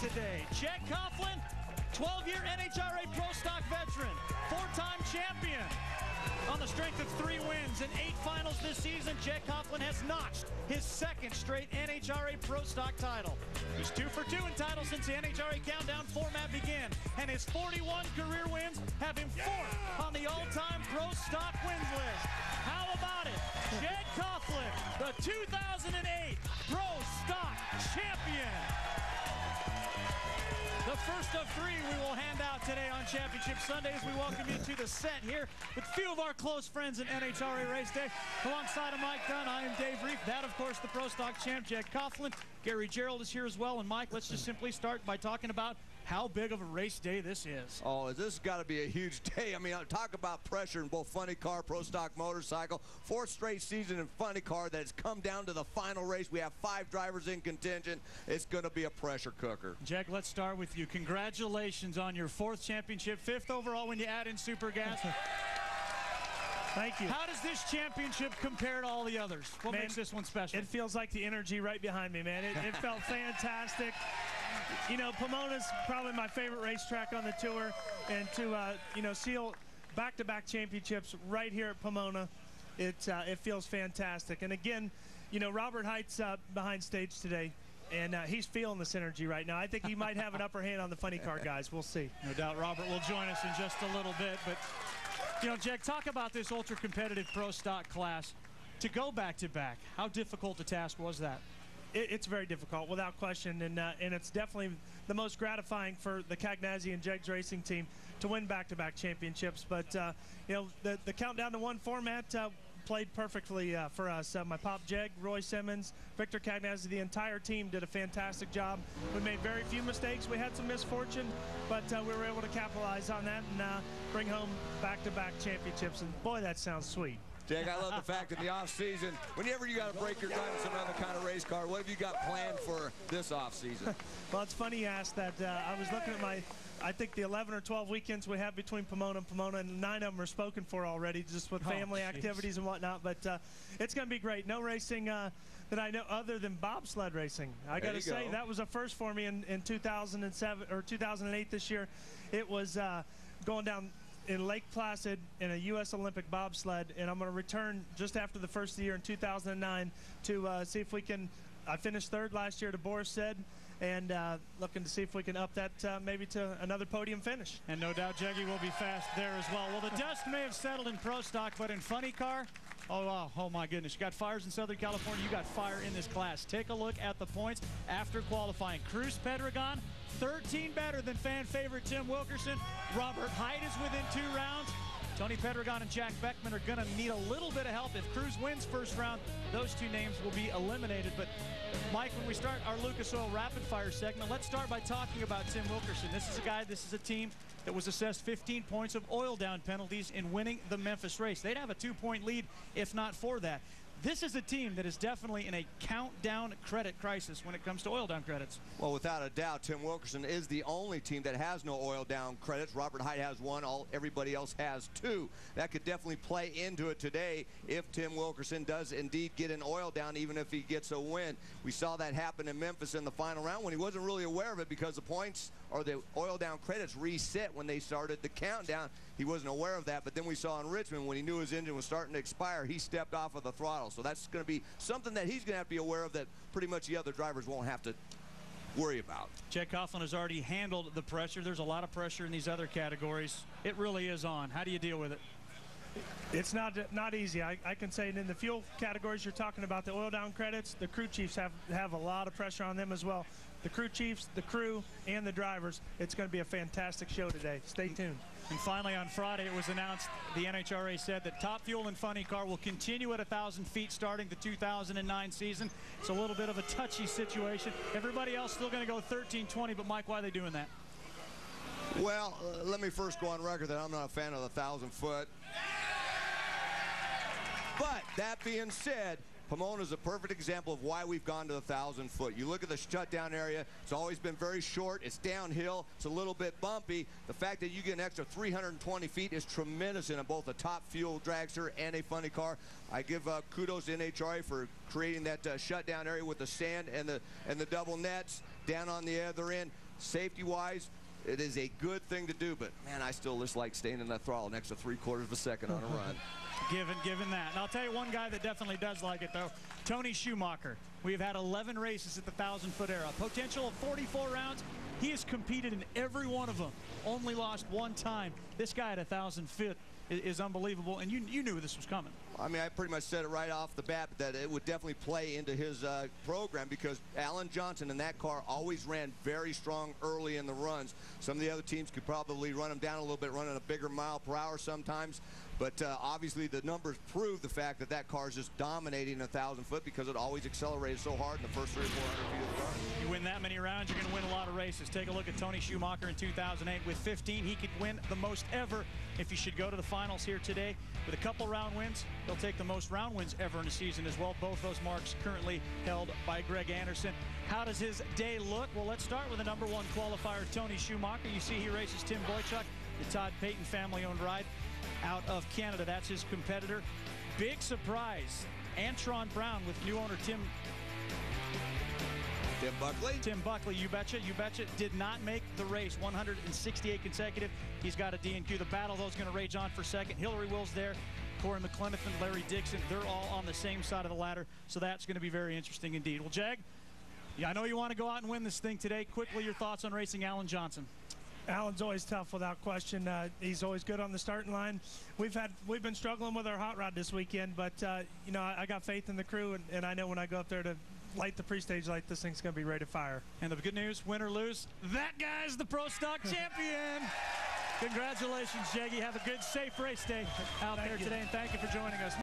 today. Jeg Coughlin, 12-year NHRA Pro Stock veteran, 4-time champion. On the strength of 3 wins and 8 finals this season, Jeg Coughlin has notched his 2nd straight NHRA Pro Stock title. He's 2 for 2 in titles since the NHRA Countdown format began, and his 41 career wins have him 4th on the all-time Pro Stock wins list. How about it? Jeg Coughlin, the 2008 Pro Stock champion. The first of 3 we will hand out today on Championship Sunday as we welcome you to the set here with a few of our close friends at NHRA Race Day. Alongside of Mike Dunn, I am Dave Reef. That, of course, the Pro Stock champ, Jeg Coughlin. Gary Gerald is here as well. And, Mike, let's just simply start by talking about how big of a race day this is. Oh, this has got to be a huge day. I mean, talk about pressure in both funny car, pro stock motorcycle. 4th straight season in funny car that has come down to the final race. We have 5 drivers in contention. It's going to be a pressure cooker. Jeg, let's start with you. Congratulations on your 4th championship, 5th overall when you add in Super Gas. Thank you. How does this championship compare to all the others? What makes this one special? It feels like the energy right behind me, man. It felt fantastic. You know, Pomona's probably my favorite racetrack on the tour, and to you know, seal back-to-back championships right here at Pomona, it feels fantastic. And again, you know, Robert Height's behind stage today, and he's feeling this energy right now. I think he might have an upper hand on the funny car guys. We'll see. No doubt Robert will join us in just a little bit, but you know, Jeg, talk about this ultra-competitive pro stock class. To go back-to-back, how difficult a task was that? It's very difficult, without question, and it's definitely the most gratifying for the Cagnazzi and Jegs racing team to win back-to-back championships. But you know, the Countdown to 1 format played perfectly for us. My pop Jeg, Roy Simmons, Victor Cagnazzi, the entire team did a fantastic job. We made very few mistakes. We had some misfortune, but we were able to capitalize on that and bring home back-to-back championships. And boy, that sounds sweet. Jag, I love the fact in the off-season, whenever you got to break your time with some other kind of race car, what have you got planned for this off-season? Well, it's funny you asked that. I was looking at I think the 11 or 12 weekends we have between Pomona and Pomona, and 9 of them are spoken for already, just with family activities and whatnot. But it's going to be great. No racing that I know other than bobsled racing. I got to say, that was a first for me in 2007 or 2008 this year. It was going down in Lake Placid in a U.S. Olympic bobsled, and I'm going to return just after the first of the year in 2009 to see if we can. I finished 3rd last year, to Boris said, and looking to see if we can up that maybe to another podium finish. And no doubt Jeggy will be fast there as well. Well, the dust may have settled in pro stock, but in funny car, oh, wow. Oh my goodness. You got fires in Southern California. You got fire in this class. Take a look at the points after qualifying. Cruz Pedregon, 13 better than fan favorite Tim Wilkerson. Robert Height is within 2 rounds. Tony Pedregon and Jack Beckman are going to need a little bit of help. If Cruz wins first round, those 2 names will be eliminated. But, Mike, when we start our Lucas Oil Rapid Fire segment, let's start by talking about Tim Wilkerson. This is a team that was assessed 15 points of oil down penalties in winning the Memphis race. They'd have a 2-point lead if not for that. This is a team that is definitely in a countdown credit crisis when it comes to oil down credits. Well, without a doubt, Tim Wilkerson is the only team that has no oil down credits. Robert Height has 1. Everybody else has 2. That could definitely play into it today if Tim Wilkerson does indeed get an oil down, even if he gets a win. We saw that happen in Memphis in the final round when he wasn't really aware of it because the points or the oil down credits reset when they started the countdown. He wasn't aware of that, but then we saw in Richmond when he knew his engine was starting to expire, he stepped off of the throttle. So that's going to be something that he's going to have to be aware of that pretty much the other drivers won't have to worry about. Jeg Coughlin has already handled the pressure. There's a lot of pressure in these other categories. It really is on. How do you deal with it? It's not easy. I can say in the fuel categories you're talking about, the oil down credits, the crew chiefs have a lot of pressure on them as well. The crew chiefs, the crew, and the drivers. It's going to be a fantastic show today. Stay tuned. And finally, on Friday, it was announced, the NHRA said that Top Fuel and Funny Car will continue at 1,000 feet starting the 2009 season. It's a little bit of a touchy situation. Everybody else still going to go 13:20, but Mike, why are they doing that? Well, let me first go on record that I'm not a fan of the 1,000-foot. But that being said, Pomona is a perfect example of why we've gone to the 1,000-foot. You look at the shutdown area, it's always been very short, it's downhill, it's a little bit bumpy. The fact that you get an extra 320 feet is tremendous in both a top fuel dragster and a funny car. I give kudos to NHRA for creating that shutdown area with the sand and the double nets down on the other end. Safety-wise, it is a good thing to do, but, man, I still just like staying in that throttle an extra 3/4 of a second on a run. Given that. And I'll tell you one guy that definitely does like it, though, Tony Schumacher. We've had 11 races at the 1,000-foot era. Potential of 44 rounds. He has competed in every one of them. Only lost one time. This guy at 1,000 feet is unbelievable, and you knew this was coming. I mean, I pretty much said it right off the bat that it would definitely play into his program, because Alan Johnson in that car always ran very strong early in the runs. Some of the other teams could probably run him down a little bit, running a bigger mile per hour sometimes. But obviously the numbers prove the fact that that car is just dominating 1,000 foot, because it always accelerated so hard in the first 300 or 400 feet of the car. You win that many rounds, you're going to win a lot of races. Take a look at Tony Schumacher in 2008. With 15, he could win the most ever if he should go to the finals here today. With a couple round wins, he'll take the most round wins ever in a season as well. Both those marks currently held by Greg Anderson. How does his day look? Well, let's start with the #1 qualifier, Tony Schumacher. You see he races Tim Boychuk, the Todd Payton family-owned ride out of Canada. That's his competitor. Big surprise, Antron Brown with new owner Tim Buckley? Tim Buckley, you betcha, did not make the race. 168 consecutive. He's got a DNQ. The battle, though, is going to rage on for second. Hillary Will's there. Corey McClenathan, Larry Dixon, they're all on the same side of the ladder, so that's going to be very interesting indeed. Well, Jag, I know you want to go out and win this thing today. Quickly, your thoughts on racing Alan Johnson. Alan's always tough without question. He's always good on the starting line. We've been struggling with our hot rod this weekend, but you know, I got faith in the crew, and I know when I go up there to light the pre-stage light, this thing's going to be ready to fire. And the good news, win or lose, that guy's the Pro Stock champion. Congratulations, Jaggy. Have a good, safe race day out there today, and thank you for joining us.